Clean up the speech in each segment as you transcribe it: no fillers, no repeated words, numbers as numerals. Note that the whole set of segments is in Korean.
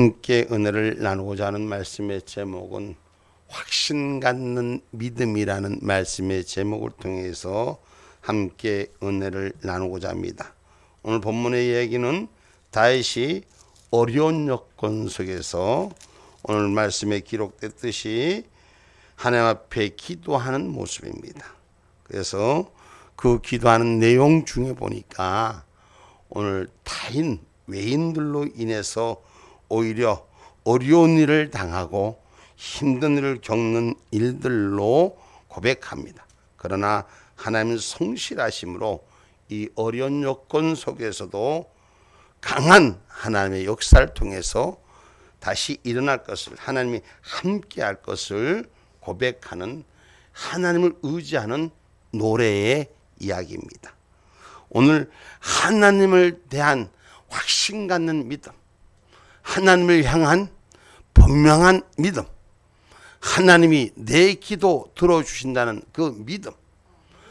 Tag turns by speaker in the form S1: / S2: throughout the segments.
S1: 함께 은혜를 나누고자 하는 말씀의 제목은 확신 갖는 믿음이라는 말씀의 제목을 통해서 함께 은혜를 나누고자 합니다. 오늘 본문의 이야기는 다윗이 어려운 여건 속에서 오늘 말씀에 기록됐듯이 하나님 앞에 기도하는 모습입니다. 그래서 그 기도하는 내용 중에 보니까 오늘 타인 외인들로 인해서 오히려 어려운 일을 당하고 힘든 일을 겪는 일들로 고백합니다. 그러나 하나님은 성실하심으로 이 어려운 여건 속에서도 강한 하나님의 역사를 통해서 다시 일어날 것을, 하나님이 함께할 것을 고백하는, 하나님을 의지하는 노래의 이야기입니다. 오늘 하나님을 대한 확신 갖는 믿음, 하나님을 향한 분명한 믿음, 하나님이 내 기도 들어주신다는 그 믿음,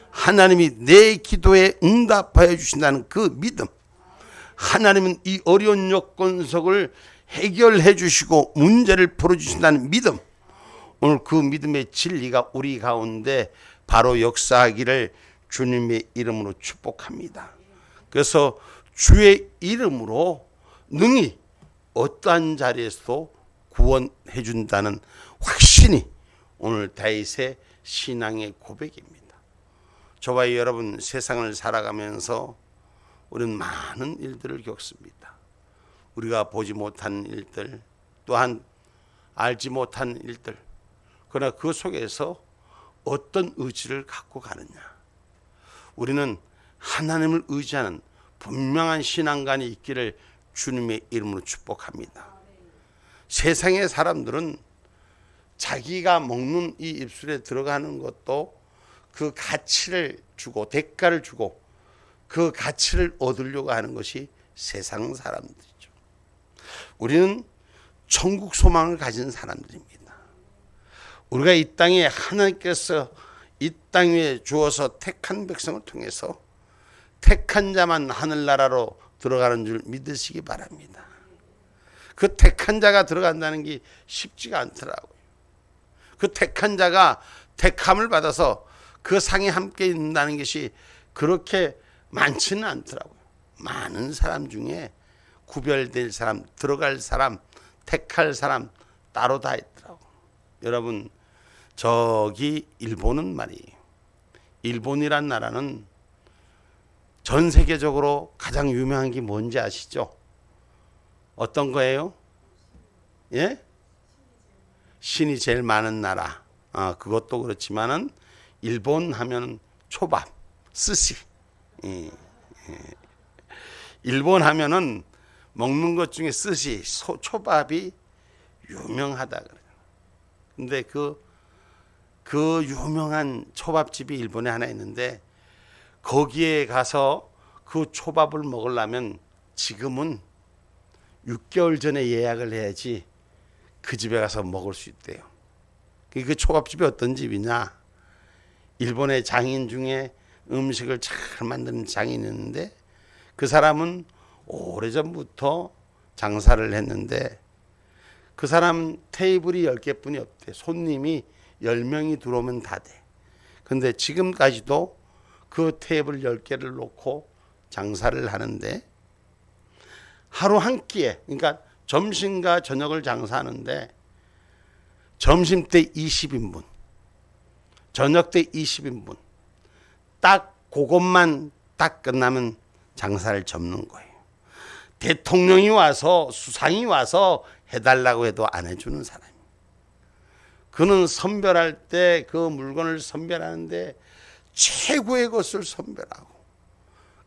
S1: 하나님이 내 기도에 응답하여 주신다는 그 믿음, 하나님은 이 어려운 여건 속을 해결해 주시고 문제를 풀어주신다는 믿음, 오늘 그 믿음의 진리가 우리 가운데 바로 역사하기를 주님의 이름으로 축복합니다. 그래서 주의 이름으로 능히 어떠한 자리에서도 구원해 준다는 확신이 오늘 다윗의 신앙의 고백입니다. 저와 여러분, 세상을 살아가면서 우리는 많은 일들을 겪습니다. 우리가 보지 못한 일들, 또한 알지 못한 일들, 그러나 그 속에서 어떤 의지를 갖고 가느냐. 우리는 하나님을 의지하는 분명한 신앙관이 있기를 주님의 이름으로 축복합니다. 세상의 사람들은 자기가 먹는 이 입술에 들어가는 것도 그 가치를 주고 대가를 주고 그 가치를 얻으려고 하는 것이 세상 사람들이죠. 우리는 천국 소망을 가진 사람들입니다. 우리가 이 땅에 하나님께서 이 땅 위에 주어서 택한 백성을 통해서 택한 자만 하늘나라로 들어가는 줄 믿으시기 바랍니다. 그 택한 자가 들어간다는 게 쉽지가 않더라고요. 그 택한 자가 택함을 받아서 그 상에 함께 있는다는 것이 그렇게 많지는 않더라고요. 많은 사람 중에 구별될 사람, 들어갈 사람, 택할 사람 따로 다 있더라고요. 여러분, 저기 일본은 말이에요. 일본이란 나라는 전 세계적으로 가장 유명한 게 뭔지 아시죠? 어떤 거예요? 예? 신이 제일 많은 나라. 그것도 그렇지만은 일본 하면 초밥, 스시. 일본 하면은 먹는 것 중에 스시, 초밥이 유명하다 그래요. 근데 그 유명한 초밥집이 일본에 하나 있는데 거기에 가서 그 초밥을 먹으려면 지금은 6개월 전에 예약을 해야지 그 집에 가서 먹을 수 있대요. 그 초밥집이 어떤 집이냐? 일본의 장인 중에 음식을 잘 만드는 장인이 있는데 그 사람은 오래전부터 장사를 했는데 그 사람 테이블이 10개뿐이 없대. 손님이 10명이 들어오면 다 돼. 근데 지금까지도 그 테이블 10개를 놓고 장사를 하는데 하루 한 끼에, 그러니까 점심과 저녁을 장사하는데 점심 때 20인분, 저녁 때 20인분, 딱 그것만 딱 끝나면 장사를 접는 거예요. 대통령이 와서 수상이 와서 해달라고 해도 안 해주는 사람이에요. 그는 선별할 때 그 물건을 선별하는데 최고의 것을 선별하고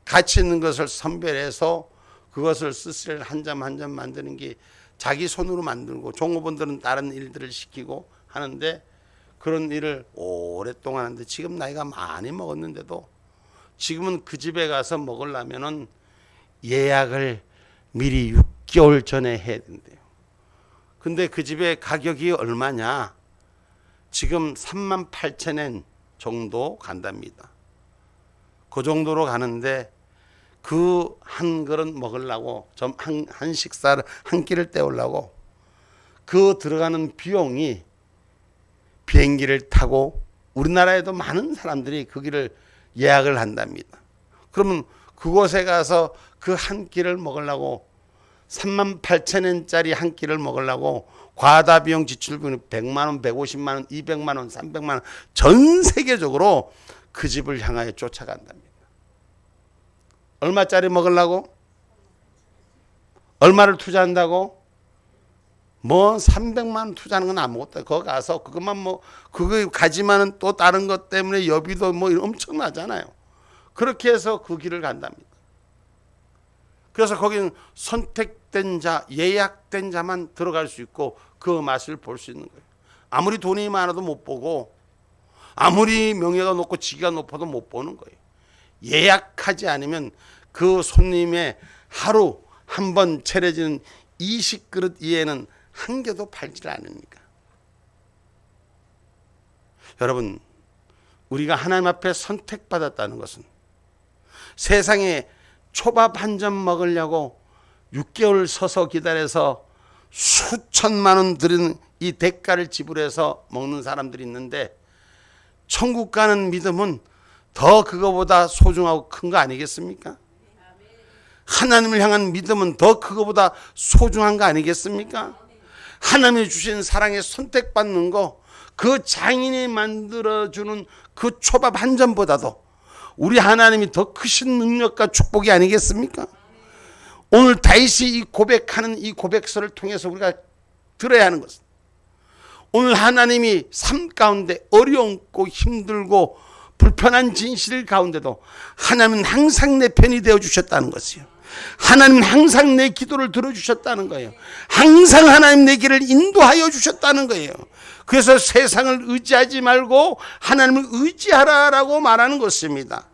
S1: 가치 있는 것을 선별해서 그것을 스시를 한 점 한 점 만드는 게 자기 손으로 만들고 종업원들은 다른 일들을 시키고 하는데 그런 일을 오랫동안 하는데 지금 나이가 많이 먹었는데도 지금은 그 집에 가서 먹으려면은 예약을 미리 6개월 전에 해야 된대요. 근데 그 집의 가격이 얼마냐? 지금 38,000엔 정도 간답니다. 그 정도로 가는데 그 한 그릇 먹으려고 좀 한 식사를 한 끼를 때우려고 그 들어가는 비용이 비행기를 타고 우리나라에도 많은 사람들이 그 길을 예약을 한답니다. 그러면 그곳에 가서 그 한 끼를 먹으려고 38,000원짜리 한 끼를 먹으려고 과다 비용 지출분이 100만 원, 150만 원, 200만 원, 300만 원 전 세계적으로 그 집을 향하여 쫓아간답니다. 얼마짜리 먹으려고? 얼마를 투자한다고? 뭐 300만 원 투자하는 건 아무것도. 거기 가서 그것만 뭐 그거 가지만은 또 다른 것 때문에 여비도 뭐 엄청나잖아요. 그렇게 해서 그 길을 간답니다. 그래서 거기는 선택된 자, 예약된 자만 들어갈 수 있고 그 맛을 볼 수 있는 거예요. 아무리 돈이 많아도 못 보고 아무리 명예가 높고 직위가 높아도 못 보는 거예요. 예약하지 않으면 그 손님의 하루 한 번 차려지는 20그릇 이외에는 한 개도 팔질 않으니까. 여러분, 우리가 하나님 앞에 선택받았다는 것은 세상에 초밥 한 점 먹으려고 6개월 서서 기다려서 수천만 원 들이는 이 대가를 지불해서 먹는 사람들이 있는데, 천국 가는 믿음은 더 그거보다 소중하고 큰 거 아니겠습니까? 하나님을 향한 믿음은 더 그거보다 소중한 거 아니겠습니까? 하나님이 주신 사랑에 선택받는 거, 그 장인이 만들어주는 그 초밥 한 점보다도 우리 하나님이 더 크신 능력과 축복이 아니겠습니까? 오늘 다윗이 이 고백하는 이 고백서를 통해서 우리가 들어야 하는 것은, 오늘 하나님이 삶 가운데 어려움고 힘들고 불편한 진실 가운데도 하나님은 항상 내 편이 되어 주셨다는 것이요. 하나님은 항상 내 기도를 들어주셨다는 거예요. 항상 하나님 내 길을 인도하여 주셨다는 거예요. 그래서 세상을 의지하지 말고 하나님을 의지하라라고 말하는 것입니다.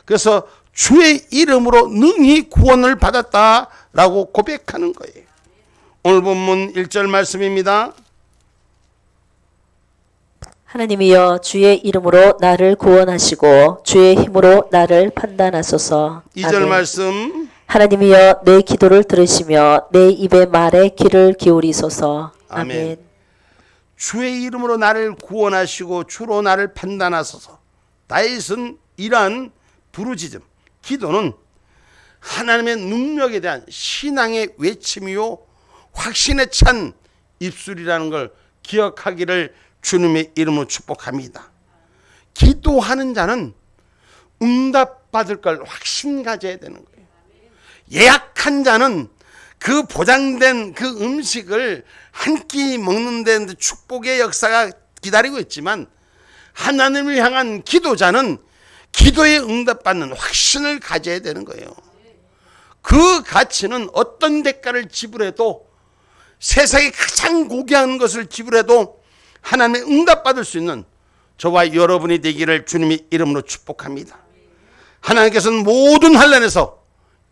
S1: 그래서 주의 이름으로 능히 구원을 받았다라고 고백하는 거예요. 오늘 본문 1절 말씀입니다.
S2: 하나님이여 주의 이름으로 나를 구원하시고 주의 힘으로 나를 판단하소서.
S1: 2절
S2: 아멘.
S1: 말씀.
S2: 하나님이여 내 기도를 들으시며 내 입의 말에 귀를 기울이소서.
S1: 아멘.
S2: 아멘.
S1: 주의 이름으로 나를 구원하시고 주로 나를 판단하소서. 다윗은 이러한 부르짖음, 기도는 하나님의 능력에 대한 신앙의 외침이요 확신에 찬 입술이라는 걸 기억하기를 주님의 이름으로 축복합니다. 기도하는 자는 응답받을 걸 확신 가져야 되는 거예요. 예약한 자는 그 보장된 그 음식을 한 끼 먹는 데 축복의 역사가 기다리고 있지만, 하나님을 향한 기도자는 기도에 응답받는 확신을 가져야 되는 거예요. 그 가치는 어떤 대가를 지불해도, 세상에 가장 고귀한 것을 지불해도 하나님의 응답받을 수 있는 저와 여러분이 되기를 주님의 이름으로 축복합니다. 하나님께서는 모든 환난에서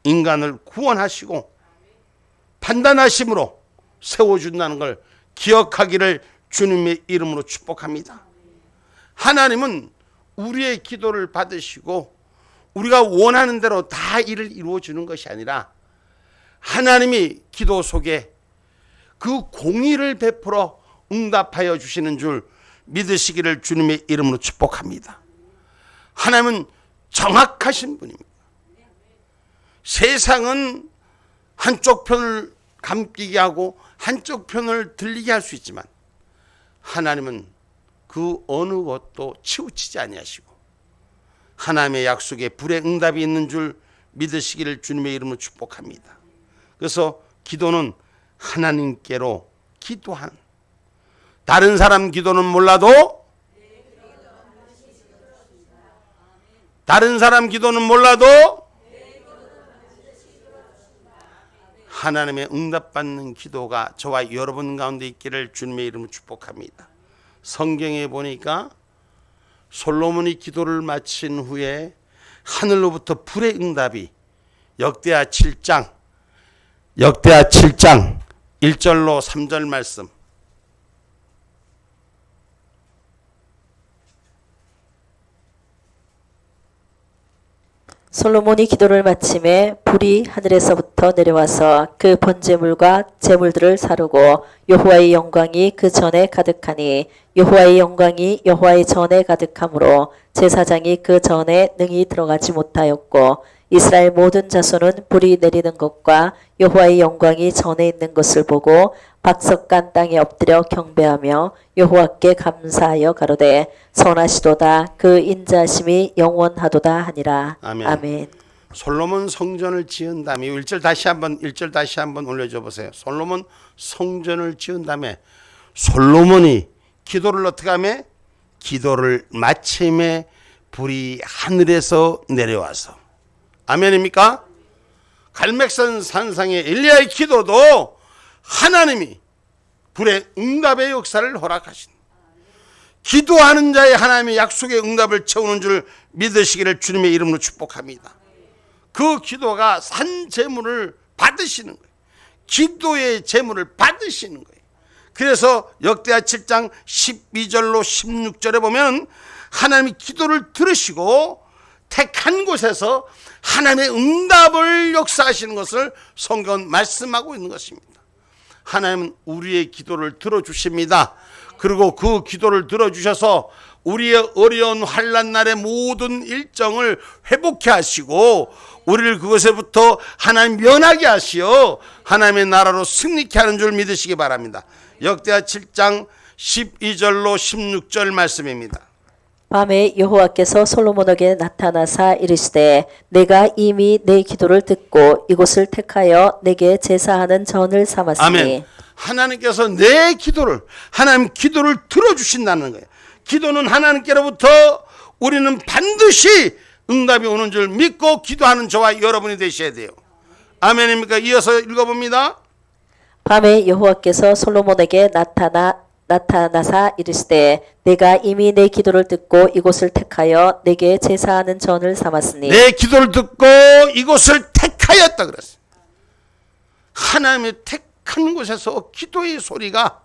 S1: 인간을 구원하시고 판단하심으로 세워준다는 걸 기억하기를 주님의 이름으로 축복합니다. 하나님은 우리의 기도를 받으시고 우리가 원하는 대로 다 일을 이루어주는 것이 아니라, 하나님이 기도 속에 그 공의를 베풀어 응답하여 주시는 줄 믿으시기를 주님의 이름으로 축복합니다. 하나님은 정확하신 분입니다. 세상은 한쪽 편을 감기게 하고 한쪽 편을 들리게 할 수 있지만, 하나님은 그 어느 것도 치우치지 아니하시고 하나님의 약속에 불의 응답이 있는 줄 믿으시기를 주님의 이름으로 축복합니다. 그래서 기도는 하나님께로 기도한, 다른 사람 기도는 몰라도, 다른 사람 기도는 몰라도 하나님의 응답받는 기도가 저와 여러분 가운데 있기를 주님의 이름으로 축복합니다. 성경에 보니까 솔로몬이 기도를 마친 후에 하늘로부터 불의 응답이 역대하 7장 1절로 3절 말씀.
S2: 솔로몬이 기도를 마침에 불이 하늘에서부터 내려와서 그 번제물과 제물들을 사르고 여호와의 영광이 그 전에 가득하니 여호와의 영광이 여호와의 전에 가득하므로 제사장이 그 전에 능히 들어가지 못하였고 이스라엘 모든 자손은 불이 내리는 것과 여호와의 영광이 전에 있는 것을 보고 박석간 땅에 엎드려 경배하며 여호와께 감사하여 가로되 선하시도다 그 인자하심이 영원하도다 하니라.
S1: 아멘.
S2: 아멘.
S1: 솔로몬 성전을 지은 다음에 1절 다시 한번 올려줘 보세요. 솔로몬 성전을 지은 다음에 솔로몬이 기도를 어떻게 하며? 기도를 마침에 불이 하늘에서 내려와서. 아멘입니까? 갈멜산 산상의 엘리야의 기도도 하나님이 불의 응답의 역사를 허락하신, 기도하는 자의 하나님의 약속의 응답을 채우는 줄 믿으시기를 주님의 이름으로 축복합니다. 그 기도가 산 제물을 받으시는 거예요. 기도의 제물을 받으시는 거예요. 그래서 역대하 7장 12절로 16절에 보면 하나님이 기도를 들으시고 택한 곳에서 하나님의 응답을 역사하시는 것을 성경은 말씀하고 있는 것입니다. 하나님은 우리의 기도를 들어주십니다. 그리고 그 기도를 들어주셔서 우리의 어려운 환난 날의 모든 일정을 회복케 하시고 우리를 그것에부터 하나님 면하게 하시어 하나님의 나라로 승리케 하는 줄 믿으시기 바랍니다. 역대하 7장 12절로 16절 말씀입니다.
S2: 밤에 여호와께서 솔로몬에게 나타나사 이르시되 내가 이미 내 기도를 듣고 이곳을 택하여 내게 제사하는 전을 삼았으니.
S1: 아멘. 하나님께서 내 기도를, 하나님 기도를 들어주신다는 거예요. 기도는 하나님께로부터 우리는 반드시 응답이 오는 줄 믿고 기도하는 저와 여러분이 되셔야 돼요. 아멘입니까? 이어서 읽어봅니다.
S2: 밤에 여호와께서 솔로몬에게 나타나사 이르시되 내가 이미 내 기도를 듣고 이곳을 택하여 내게 제사하는 전을 삼았으니.
S1: 내 기도를 듣고 이곳을 택하였다 그랬어요. 하나님의 택한 곳에서 기도의 소리가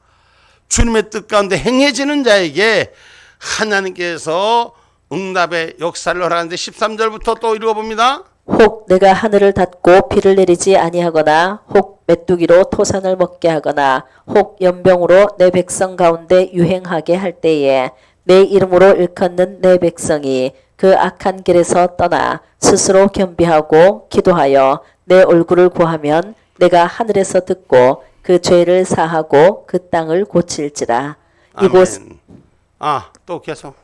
S1: 주님의 뜻 가운데 행해지는 자에게 하나님께서 응답의 역사를 허락하는데 13절부터 또 읽어봅니다.
S2: 혹 내가 하늘을 닫고 비를 내리지 아니하거나 혹 메뚜기로 토산을 먹게 하거나 혹 연병으로 내 백성 가운데 유행하게 할 때에 내 이름으로 일컫는 내 백성이 그 악한 길에서 떠나 스스로 겸비하고 기도하여 내 얼굴을 구하면 내가 하늘에서 듣고 그 죄를 사하고 그 땅을 고칠지라.
S1: 또 계속.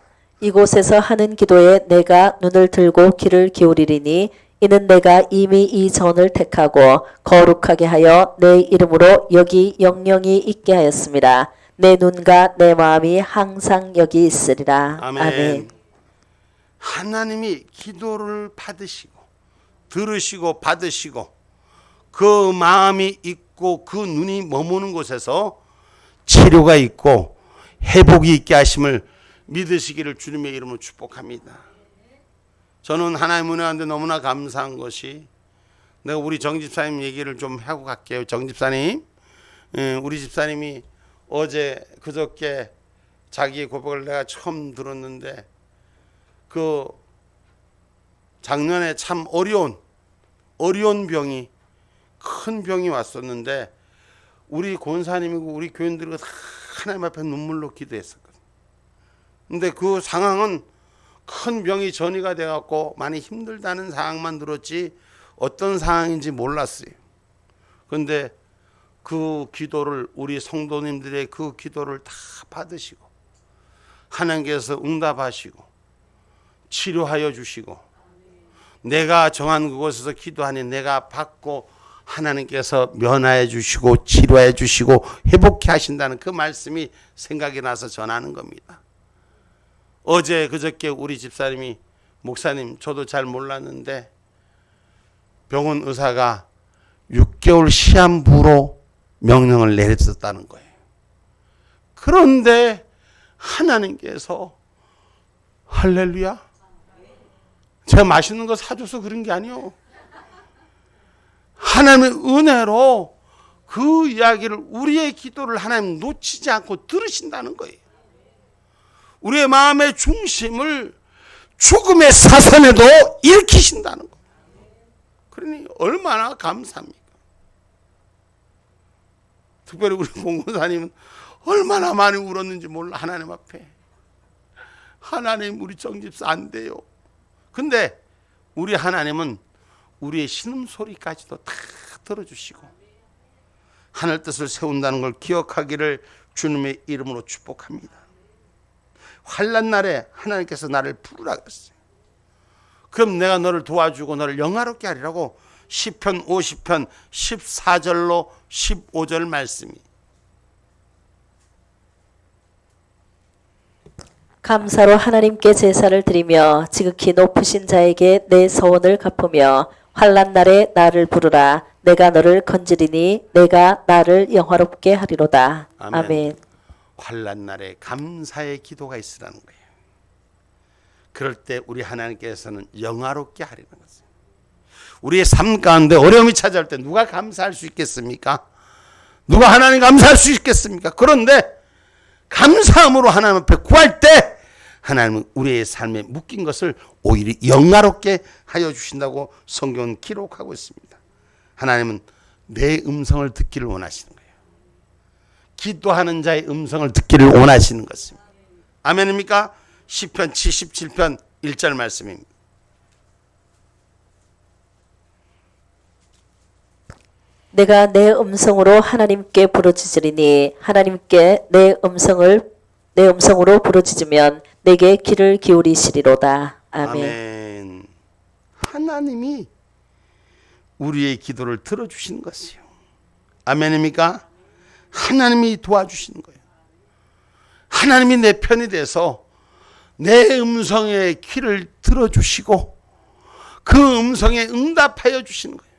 S2: 이곳에서 하는 기도에 내가 눈을 들고 귀를 기울이리니 이는 내가 이미 이 전을 택하고 거룩하게 하여 내 이름으로 여기 영영이 있게 하였습니다. 내 눈과 내 마음이 항상 여기 있으리라.
S1: 아멘.
S2: 아멘.
S1: 하나님이 기도를 받으시고 들으시고 받으시고 그 마음이 있고 그 눈이 머무는 곳에서 치료가 있고 회복이 있게 하심을 믿으시기를 주님의 이름으로 축복합니다. 저는 하나님 은혜 가운데 너무나 감사한 것이, 내가 우리 정 집사님 얘기를 좀 하고 갈게요. 정 집사님, 우리 집사님이 어제 그저께 자기의 고백을 내가 처음 들었는데 그 작년에 참 어려운 병이, 큰 병이 왔었는데 우리 권사님이고 우리 교인들이 다 하나님 앞에 눈물로 기도했었거든요. 근데 그 상황은 큰 병이 전이가 돼갖고 많이 힘들다는 상황만 들었지 어떤 상황인지 몰랐어요. 그런데 그 기도를, 우리 성도님들의 그 기도를 다 받으시고 하나님께서 응답하시고 치료하여 주시고, 내가 정한 그곳에서 기도하니 내가 받고 하나님께서 면하여 주시고 치료해 주시고 회복해 하신다는 그 말씀이 생각이 나서 전하는 겁니다. 어제 그저께 우리 집사님이, 목사님 저도 잘 몰랐는데 병원 의사가 6개월 시한부로 명령을 내렸었다는 거예요. 그런데 하나님께서, 할렐루야, 제가 맛있는 거 사줘서 그런 게 아니요, 하나님의 은혜로 그 이야기를, 우리의 기도를 하나님 놓치지 않고 들으신다는 거예요. 우리의 마음의 중심을 죽음의 사선에도 일으키신다는 거예요. 그러니 얼마나 감사합니까? 특별히 우리 공무사님은 얼마나 많이 울었는지 몰라. 하나님 앞에. 하나님 우리 정집사 안 돼요. 근데 우리 하나님은 우리의 신음소리까지도 다 들어주시고 하늘 뜻을 세운다는 걸 기억하기를 주님의 이름으로 축복합니다. 환난 날에 하나님께서 나를 부르라 그랬어요. 그럼 내가 너를 도와주고 너를 영화롭게 하리라고 시편 50편 14절로 15절 말씀이.
S2: 감사로 하나님께 제사를 드리며 지극히 높으신 자에게 내 서원을 갚으며 환난 날에 나를 부르라. 내가 너를 건지리니 내가 나를 영화롭게 하리로다.
S1: 아멘.
S2: 아멘.
S1: 환난 날에 감사의 기도가 있으라는 거예요. 그럴 때 우리 하나님께서는 영화롭게 하리는 것이에요. 우리의 삶 가운데 어려움이 찾아올 때 누가 감사할 수 있겠습니까? 누가 하나님 감사할 수 있겠습니까? 그런데 감사함으로 하나님 앞에 구할 때 하나님은 우리의 삶에 묶인 것을 오히려 영화롭게 하여 주신다고 성경은 기록하고 있습니다. 하나님은 내 음성을 듣기를 원하시는 거예요. 기도하는 자의 음성을 듣기를 원하시는 것입니다. 아멘입니까? 시편 77편 1절 말씀입니다.
S2: 내가 내 음성으로 하나님께 부르짖으리니 하나님께 내 음성으로 부르짖으면 내게 귀를 기울이시리로다. 아멘.
S1: 아멘. 하나님이 우리의 기도를 들어주시는 것이요. 아멘입니까? 하나님이 도와주시는 거예요. 하나님이 내 편이 돼서 내 음성에 귀를 들어주시고 그 음성에 응답하여 주시는 거예요.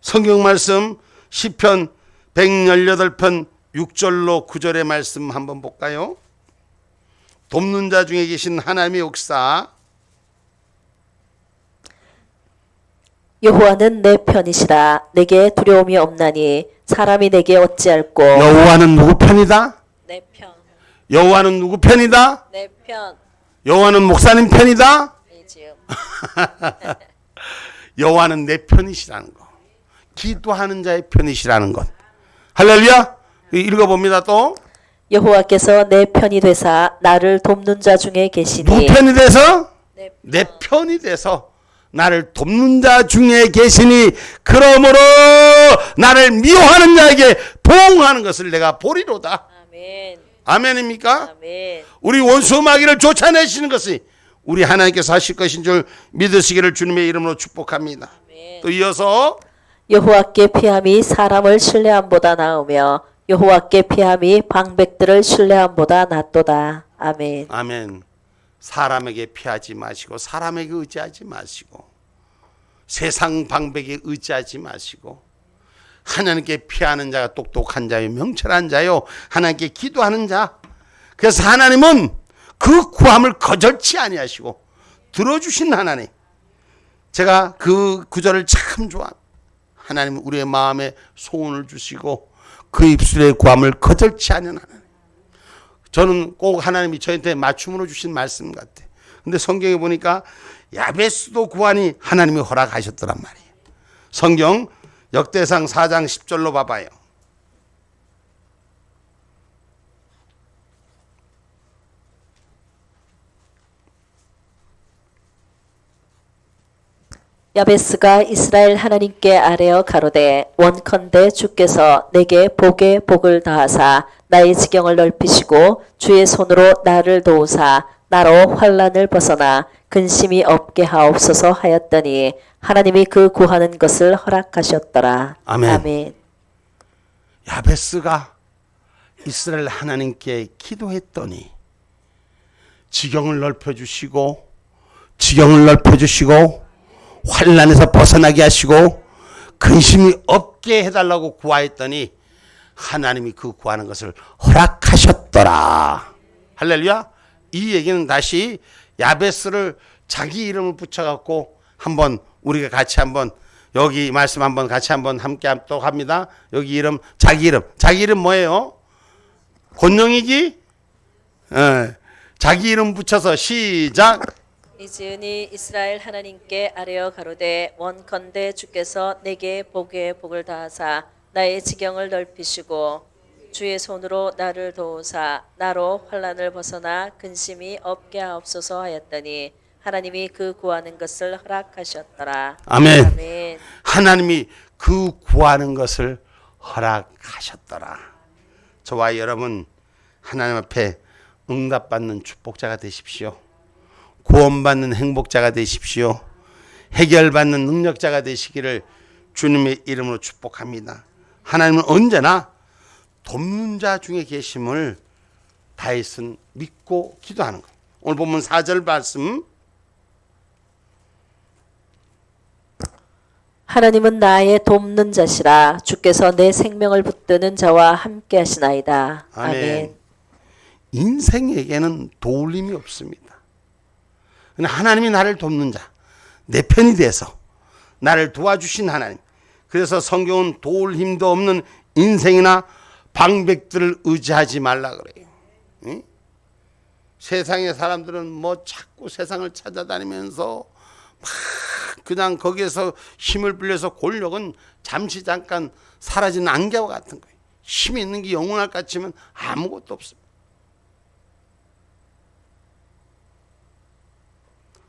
S1: 성경 말씀 시편 118편 6절로 9절의 말씀 한번 볼까요? 돕는 자 중에 계신 하나님의 역사.
S2: 여호와는 내 편이시라. 내게 두려움이 없나니 사람이 내게 어찌할꼬.
S1: 여호와는 누구 편이다?
S2: 내 편.
S1: 여호와는 누구 편이다?
S2: 내 편.
S1: 여호와는 목사님 편이다?
S2: 이지요.
S1: 여호와는 내 편이시라는 거. 기도하는 자의 편이시라는 것. 할렐루야. 읽어봅니다. 또
S2: 여호와께서 내 편이 되사 나를 돕는 자 중에 계시니.
S1: 누구 편이 돼서?
S2: 내
S1: 내 편이 돼서 나를 돕는 자 중에 계시니 그러므로 나를 미워하는 자에게 보응하는 것을 내가 보리로다.
S2: 아멘.
S1: 아멘입니까?
S2: 아멘.
S1: 우리 원수 마귀를 쫓아내시는 것이 우리 하나님께서 하실 것인 줄 믿으시기를 주님의 이름으로 축복합니다.
S2: 아멘.
S1: 또 이어서
S2: 여호와께 피함이 사람을 신뢰함보다 나으며 여호와께 피함이 방백들을 신뢰함보다 낫도다. 아멘.
S1: 아멘. 사람에게 피하지 마시고 사람에게 의지하지 마시고 세상 방백에 의지하지 마시고 하나님께 피하는 자가 똑똑한 자요 명철한 자요 하나님께 기도하는 자. 그래서 하나님은 그 구함을 거절치 아니하시고 들어주신 하나님. 제가 그 구절을 참 좋아합니다. 하나님은 우리의 마음에 소원을 주시고 그 입술의 구함을 거절치 않는 하나님. 저는 꼭 하나님이 저한테 맞춤으로 주신 말씀 같아. 근데 성경에 보니까 야베스도 구하니 하나님이 허락하셨더란 말이에요. 성경 역대상 4장 10절로 봐봐요.
S2: 야베스가 이스라엘 하나님께 아뢰어 가로되 원컨대 주께서 내게 복에 복을 더하사 나의 지경을 넓히시고 주의 손으로 나를 도우사 나로 환난을 벗어나 근심이 없게 하옵소서 하였더니 하나님이 그 구하는 것을 허락하셨더라.
S1: 아멘.
S2: 아멘.
S1: 야베스가 이스라엘 하나님께 기도했더니 지경을 넓혀주시고 환난에서 벗어나게 하시고 근심이 없게 해달라고 구하였더니 하나님이 그 구하는 것을 허락하셨더라. 할렐루야. 이 얘기는 다시 야베스를 자기 이름을 붙여갖고 한번 우리가 같이 한번 여기 말씀 한번 같이 한번 함께 또 합니다. 여기 이름 자기 이름 뭐예요? 곤영이기? 자기 이름 붙여서 시작.
S2: 이지은이 이스라엘 하나님께 아뢰어 가로되 원컨대 주께서 내게 복에 복을 다하사 나의 지경을 넓히시고 주의 손으로 나를 도우사 나로 환난을 벗어나 근심이 없게 하옵소서 하였더니 하나님이 그 구하는 것을 허락하셨더라.
S1: 아멘.
S2: 아멘.
S1: 하나님이 그 구하는 것을 허락하셨더라. 저와 여러분 하나님 앞에 응답받는 축복자가 되십시오. 구원받는 행복자가 되십시오. 해결받는 능력자가 되시기를 주님의 이름으로 축복합니다. 하나님은 언제나 돕는 자 중에 계심을 다윗은 믿고 기도하는 거예요. 오늘 본문 4절 말씀.
S2: 하나님은 나의 돕는 자시라 주께서 내 생명을 붙드는 자와 함께 하시나이다.
S1: 아멘.
S2: 아멘.
S1: 인생에게는 도울림이 없습니다. 하나님이 나를 돕는 자, 내 편이 돼서 나를 도와주신 하나님. 그래서 성경은 도울 힘도 없는 인생이나 방백들을 의지하지 말라 그래요. 응? 세상의 사람들은 뭐 자꾸 세상을 찾아다니면서 막 그냥 거기에서 힘을 빌려서 권력은 잠시 잠깐 사라지는 안개와 같은 거예요. 힘이 있는 게 영원할 것 같지만 아무것도 없습니다.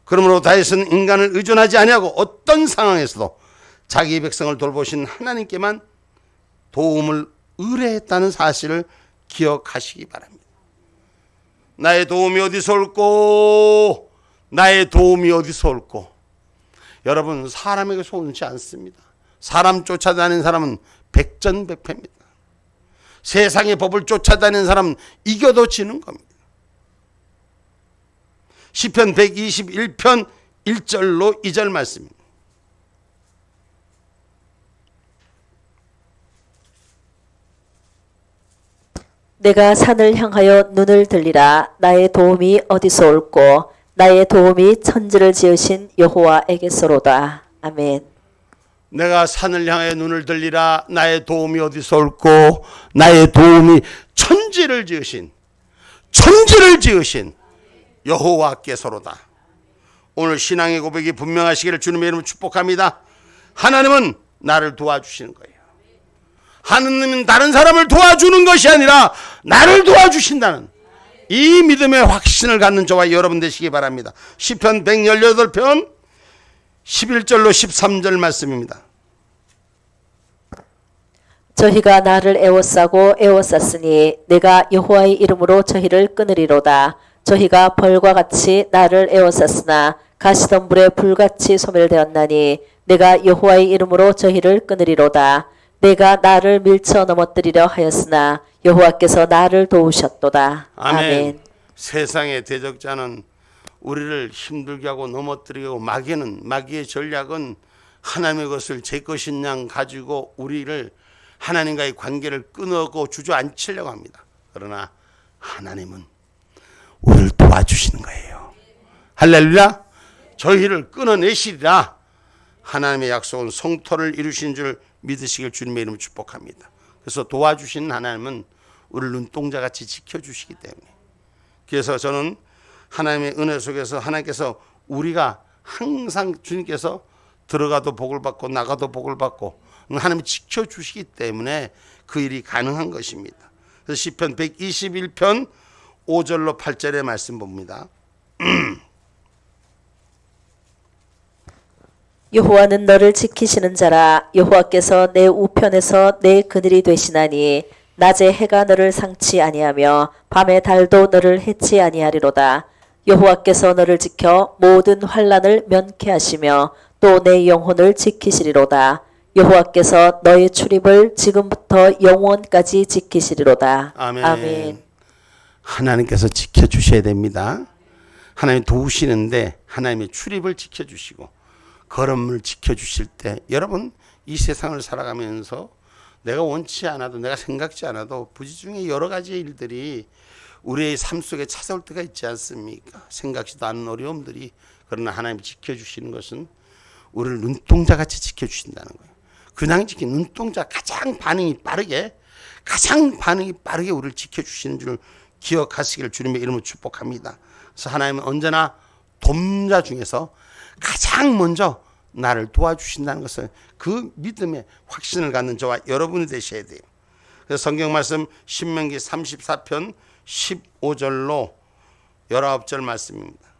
S1: 그러므로 다윗은 인간을 의존하지 아니하고 어떤 상황에서도 자기 백성을 돌보신 하나님께만 도움을 의뢰했다는 사실을 기억하시기 바랍니다. 나의 도움이 어디서 올꼬? 나의 도움이 어디서 올꼬? 여러분, 사람에게서 오지 않습니다. 사람 쫓아다니는 사람은 백전백패입니다. 세상의 법을 쫓아다니는 사람은 이겨도 지는 겁니다. 시편 121편 1절로 2절 말씀입니다.
S2: 내가 산을 향하여 눈을 들리라 나의 도움이 어디서 올꼬 나의 도움이 천지를 지으신 여호와에게서로다. 아멘.
S1: 내가 산을 향해 눈을 들리라 나의 도움이 어디서 올꼬 나의 도움이 천지를 지으신 여호와께서로다. 오늘 신앙의 고백이 분명하시기를 주님의 이름으로 축복합니다. 하나님은 나를 도와주시는 거예요. 하느님은 다른 사람을 도와주는 것이 아니라 나를 도와주신다는 이 믿음의 확신을 갖는 저와 여러분 되시기 바랍니다. 시편 118편 11절로 13절 말씀입니다.
S2: 저희가 나를 애워싸고 애워쌌으니 내가 여호와의 이름으로 저희를 끊으리로다. 저희가 벌과 같이 나를 애워쌌으나 가시덤불에 불같이 소멸되었나니 내가 여호와의 이름으로 저희를 끊으리로다. 내가 나를 밀쳐 넘어뜨리려 하였으나 여호와께서 나를 도우셨도다. 아멘.
S1: 세상의 대적자는 우리를 힘들게 하고 넘어뜨리고 마귀의 전략은 하나님의 것을 제 것인 양 가지고 우리를 하나님과의 관계를 끊고 주저앉히려고 합니다. 그러나 하나님은 우리를 도와주시는 거예요. 할렐루야. 저희를 끊어내시리라. 하나님의 약속은 성토를 이루신 줄 믿으시길 주님의 이름으로 축복합니다. 그래서 도와주시는 하나님은 우리를 눈동자같이 지켜주시기 때문에, 그래서 저는 하나님의 은혜 속에서 하나님께서 우리가 항상 주님께서 들어가도 복을 받고 나가도 복을 받고 하나님이 지켜주시기 때문에 그 일이 가능한 것입니다. 그래서 시편 121편 5절로 8절의 말씀 봅니다.
S2: 여호와는 너를 지키시는 자라. 여호와께서 내 우편에서 내 그늘이 되시나니 낮에 해가 너를 상치 아니하며 밤에 달도 너를 해치 아니하리로다. 여호와께서 너를 지켜 모든 환난을 면케 하시며 또 내 영혼을 지키시리로다. 여호와께서 너의 출입을 지금부터 영원까지 지키시리로다.
S1: 아멘.
S2: 아멘.
S1: 하나님께서 지켜주셔야 됩니다. 하나님 도우시는데 하나님의 출입을 지켜주시고 걸음을 지켜주실 때, 여러분 이 세상을 살아가면서 내가 원치 않아도 내가 생각지 않아도 부지중에 여러 가지 일들이 우리의 삶 속에 찾아올 때가 있지 않습니까? 생각지도 않은 어려움들이. 그러나 하나님이 지켜주시는 것은 우리를 눈동자같이 지켜주신다는 거예요. 그냥 눈동자 가장 반응이 빠르게 우리를 지켜주시는 줄 기억하시기를 주님의 이름으로 축복합니다. 그래서 하나님은 언제나 돕자 중에서 가장 먼저 나를 도와주신다는 것을 그 믿음의 확신을 갖는 저와 여러분이 되셔야 돼요. 그래서 성경 말씀 신명기 34편 15절로 19절 말씀입니다.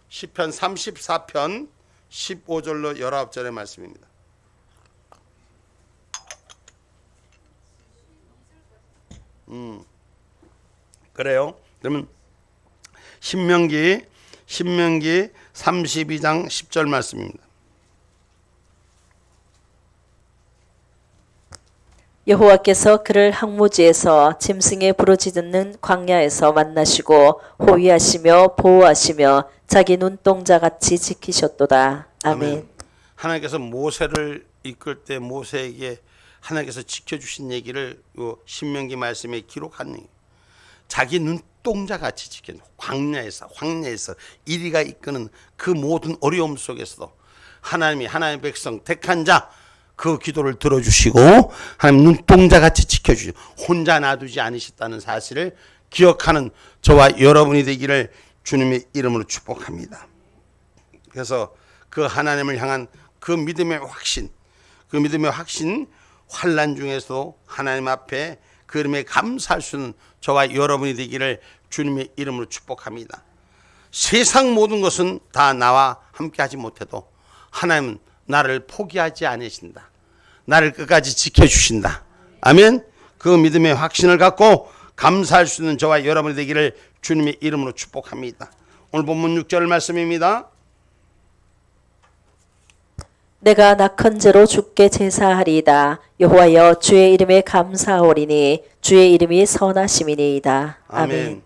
S1: 시편 34편 15절로 19절의 말씀입니다. 그래요. 그러면 신명기 32장 10절 말씀입니다.
S2: 여호와께서 그를 항무지에서 짐승의 부르짖는 광야에서 만나시고 호위하시며 보호하시며 자기 눈동자같이 지키셨도다. 아멘.
S1: 하나님께서 모세를 이끌 때 모세에게 하나님께서 지켜주신 얘기를 요 신명기 말씀에 기록한 얘기. 자기 눈동자같이 지키는 광야에서 이리가 이끄는 그 모든 어려움 속에서도 하나님이 하나님의 백성 택한 자 그 기도를 들어주시고 하나님 눈동자같이 지켜주시고 혼자 놔두지 않으셨다는 사실을 기억하는 저와 여러분이 되기를 주님의 이름으로 축복합니다. 그래서 그 하나님을 향한 그 믿음의 확신, 환난 중에서도 하나님 앞에 그 이름에 감사할 수 있는 저와 여러분이 되기를 주님의 이름으로 축복합니다. 세상 모든 것은 다 나와 함께하지 못해도 하나님은 나를 포기하지 않으신다. 나를 끝까지 지켜주신다. 아멘. 그 믿음의 확신을 갖고 감사할 수 있는 저와 여러분이 되기를 주님의 이름으로 축복합니다. 오늘 본문 6절 말씀입니다.
S2: 내가 낙헌제로 주께 제사하리이다. 여호와여 주의 이름에 감사하오리니 주의 이름이 선하심이니이다. 아멘.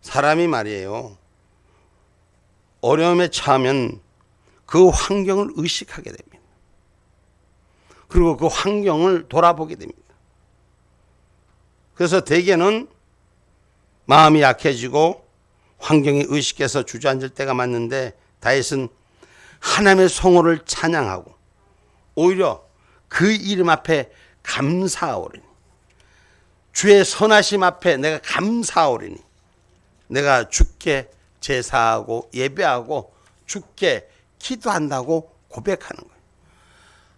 S1: 사람이 말이에요. 어려움에 처하면 그 환경을 의식하게 됩니다. 그리고 그 환경을 돌아보게 됩니다. 그래서 대개는 마음이 약해지고 환경에 의식해서 주저앉을 때가 많은데 다윗은 하나님의 성호를 찬양하고 오히려 그 이름 앞에 감사하오리니 주의 선하심 앞에 내가 감사하오리니 내가 주께 제사하고 예배하고 주께 기도한다고 고백하는 거예요.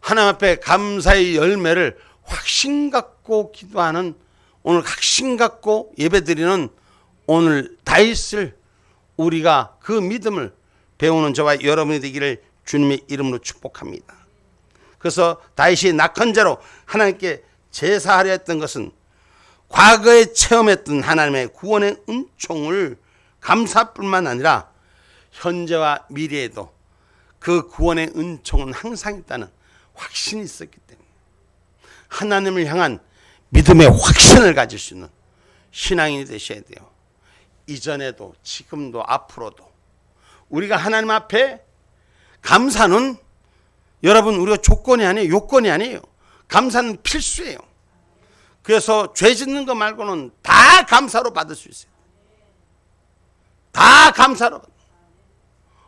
S1: 하나님 앞에 감사의 열매를 확신 갖고 기도하는 오늘 확신 갖고 예배드리는 오늘 다윗을 우리가 그 믿음을 배우는 저와 여러분이 되기를 주님의 이름으로 축복합니다. 그래서 다윗이 낙헌제로 하나님께 제사하려 했던 것은 과거에 체험했던 하나님의 구원의 은총을 감사뿐만 아니라 현재와 미래에도 그 구원의 은총은 항상 있다는 확신이 있었기 때문에 하나님을 향한 믿음의 확신을 가질 수 있는 신앙인이 되셔야 돼요. 이전에도 지금도 앞으로도 우리가 하나님 앞에 감사는 여러분 우리가 조건이 아니에요. 요건이 아니에요. 감사는 필수예요. 그래서 죄 짓는 거 말고는 다 감사로 받을 수 있어요. 다 감사로.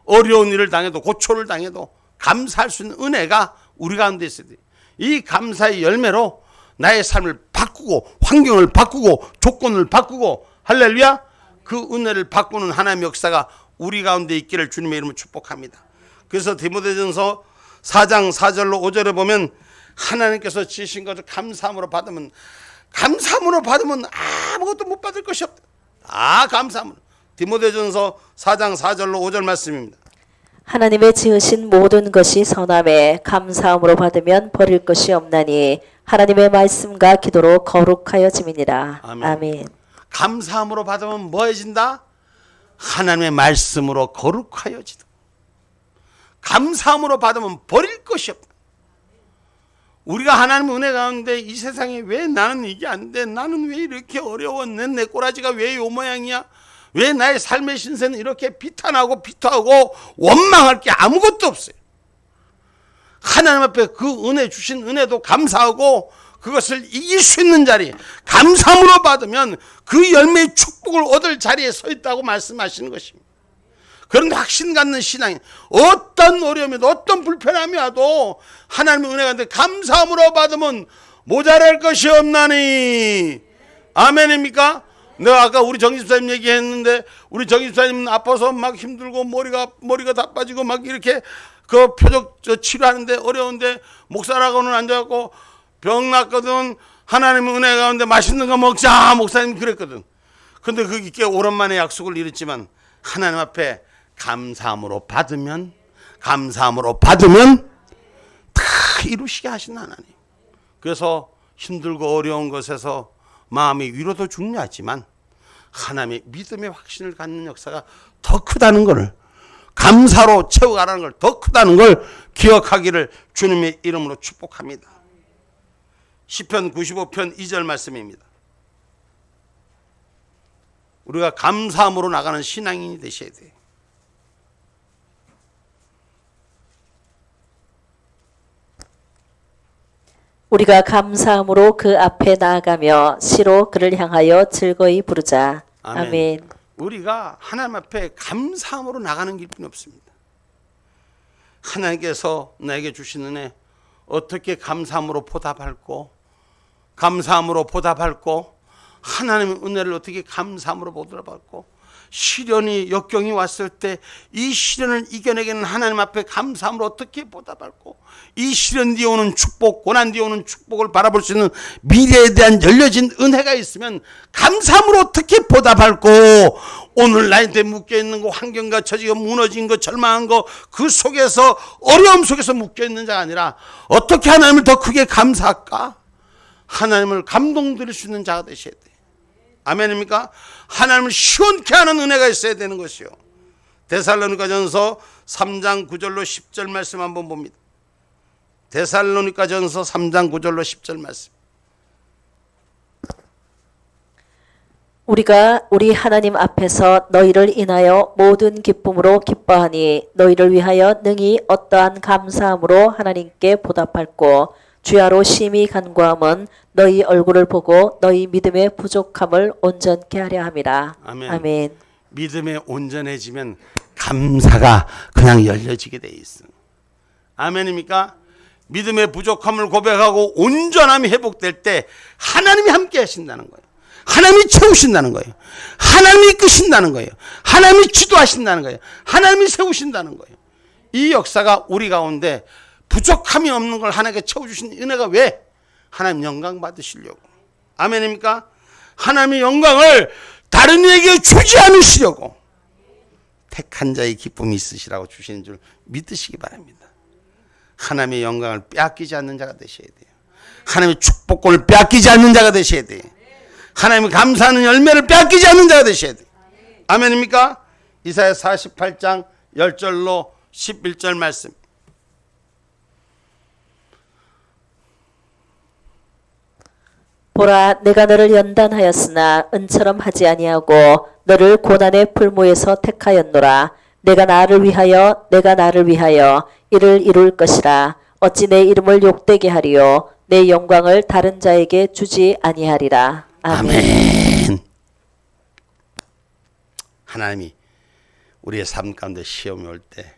S1: 어려운 일을 당해도 고초를 당해도 감사할 수 있는 은혜가 우리 가운데 있어야 돼요. 이 감사의 열매로 나의 삶을 바꾸고 환경을 바꾸고 조건을 바꾸고 할렐루야 그 은혜를 바꾸는 하나님의 역사가 우리 가운데 있기를 주님의 이름으로 축복합니다. 그래서 디모데전서 4장 4절로 5절에 보면 하나님께서 지으신 것을 감사함으로 받으면 아무것도 못 받을 것이 없다. 감사함으로. 디모데전서 4장 4절로 5절 말씀입니다.
S2: 하나님의 지으신 모든 것이 선함에 감사함으로 받으면 버릴 것이 없나니 하나님의 말씀과 기도로 거룩하여짐이니라. 아멘.
S1: 감사함으로 받으면 뭐 해진다? 하나님의 말씀으로 거룩하여지다. 감사함으로 받으면 버릴 것이 없다. 우리가 하나님 은혜 가운데 이 세상에 왜 나는 이게 안 돼? 나는 왜 이렇게 어려웠네? 내 꼬라지가 왜 요 모양이야? 왜 나의 삶의 신세는 이렇게 비탄하고 비토하고 원망할 게 아무것도 없어요. 하나님 앞에 그 은혜 주신 은혜도 감사하고 그것을 이길 수 있는 자리 감사함으로 받으면 그 열매의 축복을 얻을 자리에 서 있다고 말씀하시는 것입니다. 그런데 확신 갖는 신앙이 어떤 어려움이도 어떤 불편함이 와도 하나님의 은혜가 감사함으로 받으면 모자랄 것이 없나니. 아멘입니까? 내가 아까 우리 정집사님 얘기했는데, 우리 정집사님은 아파서 막 힘들고 머리가 다 빠지고 막 이렇게 그 표적 치료하는데 어려운데, 목사라고는 앉아갖고 병 났거든. 하나님의 은혜 가운데 맛있는 거 먹자, 목사님 그랬거든. 근데 그게 꽤 오랜만에 약속을 이뤘지만, 하나님 앞에 감사함으로 받으면 다 이루시게 하신 하나님. 그래서 힘들고 어려운 것에서 마음의 위로도 중요하지만 하나님의 믿음의 확신을 갖는 역사가 더 크다는 것을, 감사로 채워가라는 걸, 더 크다는 걸 기억하기를 주님의 이름으로 축복합니다. 시편 95편 2절 말씀입니다. 우리가 감사함으로 나가는 신앙인이 되셔야 돼요.
S2: 우리가 감사함으로 그 앞에 나아가며 시로 그를 향하여 즐거이 부르자.
S1: 아멘.
S2: 아멘.
S1: 우리가 하나님 앞에 감사함으로 나가는 길뿐이 없습니다. 하나님께서 나에게 주신 은혜 어떻게 감사함으로 보답할고, 하나님의 은혜를 어떻게 감사함으로 보답할고, 시련이 역경이 왔을 때 이 시련을 이겨내기는 하나님 앞에 감사함으로 어떻게 보답할고, 이 시련 뒤에 오는 축복, 고난 뒤에 오는 축복을 바라볼 수 있는 미래에 대한 열려진 은혜가 있으면 감사함으로 어떻게 보답할고, 오늘 나한테 묶여있는 거, 환경과 처지가 무너진 거, 절망한 거, 그 속에서 어려움 속에서 묶여있는 자가 아니라 어떻게 하나님을 더 크게 감사할까, 하나님을 감동드릴 수 있는 자가 되셔야 돼요. 아멘입니까? 하나님을 시원케 하는 은혜가 있어야 되는 것이요. 데살로니가전서 3장 9절로 10절 말씀 한번 봅니다. 데살로니가전서 3장 9절로 10절 말씀.
S2: 우리가 우리 하나님 앞에서 너희를 인하여 모든 기쁨으로 기뻐하니 너희를 위하여 능히 어떠한 감사함으로 하나님께 보답할고, 주야로 심히 간구함은 너희 얼굴을 보고 너희 믿음의 부족함을 온전케 하려 함이라.
S1: 아멘.
S2: 아멘.
S1: 믿음에 온전해지면 감사가 그냥 열려지게 돼 있어. 아멘입니까? 믿음의 부족함을 고백하고 온전함이 회복될 때 하나님이 함께 하신다는 거예요. 하나님이 채우신다는 거예요. 하나님이 이끄신다는 거예요. 하나님이 지도하신다는 거예요. 하나님이 세우신다는 거예요. 이 역사가 우리 가운데 부족함이 없는 걸 하나님께 채워주신 은혜가 왜? 하나님 영광 받으시려고. 아멘입니까? 하나님의 영광을 다른 이에게 주지 않으시려고 택한 자의 기쁨이 있으시라고 주시는 줄 믿으시기 바랍니다. 하나님의 영광을 빼앗기지 않는 자가 되셔야 돼요. 하나님의 축복권을 빼앗기지 않는 자가 되셔야 돼요. 하나님의 감사하는 열매를 빼앗기지 않는 자가 되셔야 돼요. 아멘입니까? 이사야 48장 10절로 11절 말씀.
S2: 보라, 내가 너를 연단하였으나 은처럼 하지 아니하고 너를 고난의 풀무에서 택하였노라. 내가 나를 위하여 이를 이룰 것이라. 어찌 내 이름을 욕되게 하리요, 내 영광을 다른 자에게 주지 아니하리라. 아멘.
S1: 아멘. 하나님이 우리의 삶 가운데 시험이 올 때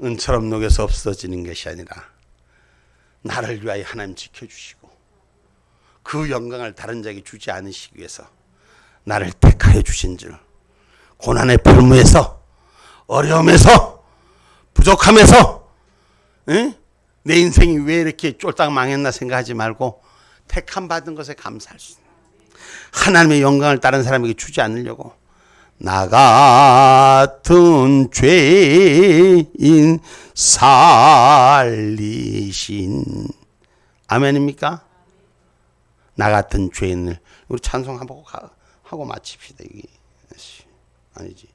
S1: 은처럼 녹여서 없어지는 것이 아니라 나를 위하여 하나님 지켜주시고 그 영광을 다른 자에게 주지 않으시기 위해서 나를 택하여 주신 줄, 고난의 풀무에서, 어려움에서, 부족함에서, 내 인생이 왜 이렇게 쫄딱 망했나 생각하지 말고 택함 받은 것에 감사할 수 있는, 하나님의 영광을 다른 사람에게 주지 않으려고 나 같은 죄인 살리신. 아멘입니까? 나 같은 죄인을, 우리 찬송 한번 하고 마칩시다. 이게 아니지.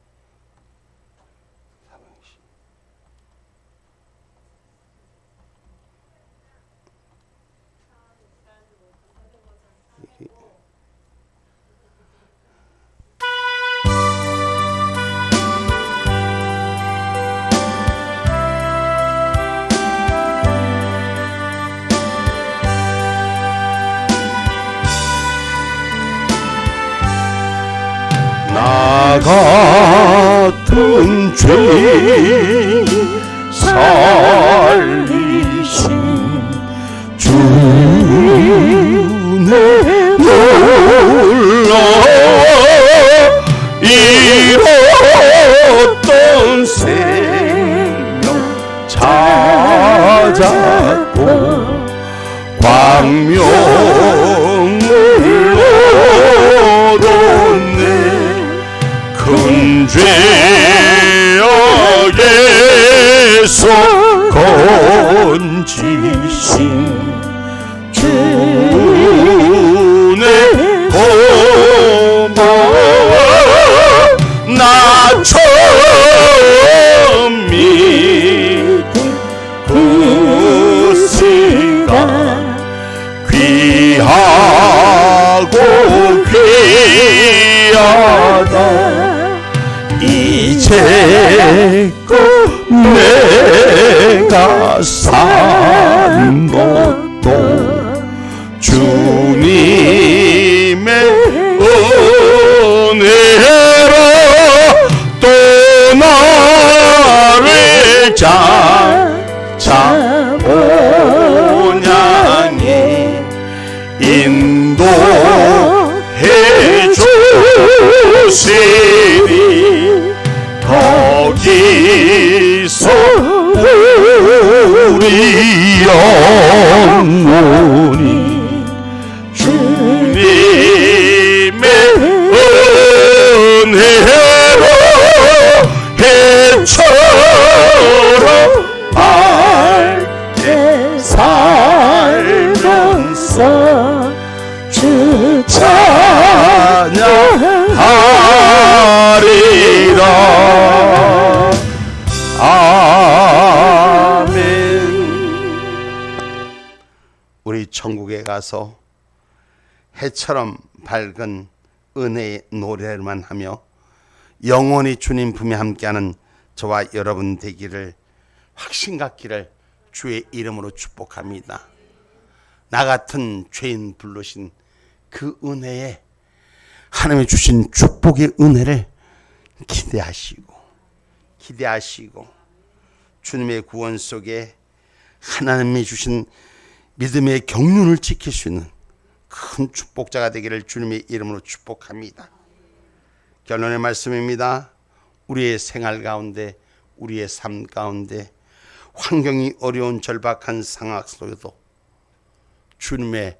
S1: 나 같은 죄인 살리신 주 맞았고 광명을 얻었네. 큰 죄악에서 건지신 주의 고마워. 나 처음 믿은 그 시간 귀하고 귀하다. 이제껏 내가 산 것도 주님의 은혜로 또 나를 본향이 인도해 주시리. 거기서 우리 영혼이 주님의 은혜로 해처럼 밝게 살면서 주 찬양하리라. 아멘. 우리 천국에 가서 해처럼 밝은 은혜의 노래만 하며 영원히 주님 품에 함께하는 저와 여러분 되기를 확신 갖기를 주의 이름으로 축복합니다. 나 같은 죄인 부르신 그 은혜에 하나님이 주신 축복의 은혜를 기대하시고 주님의 구원 속에 하나님이 주신 믿음의 경륜을 지킬 수 있는 큰 축복자가 되기를 주님의 이름으로 축복합니다. 결론의 말씀입니다. 우리의 생활 가운데, 우리의 삶 가운데 환경이 어려운 절박한 상황 속에도 주님의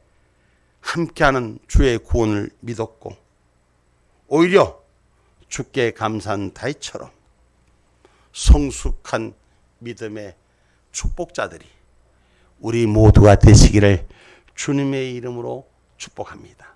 S1: 함께하는 주의 구원을 믿었고 오히려 주께 감사한 다윗처럼 성숙한 믿음의 축복자들이 우리 모두가 되시기를 주님의 이름으로 축복합니다.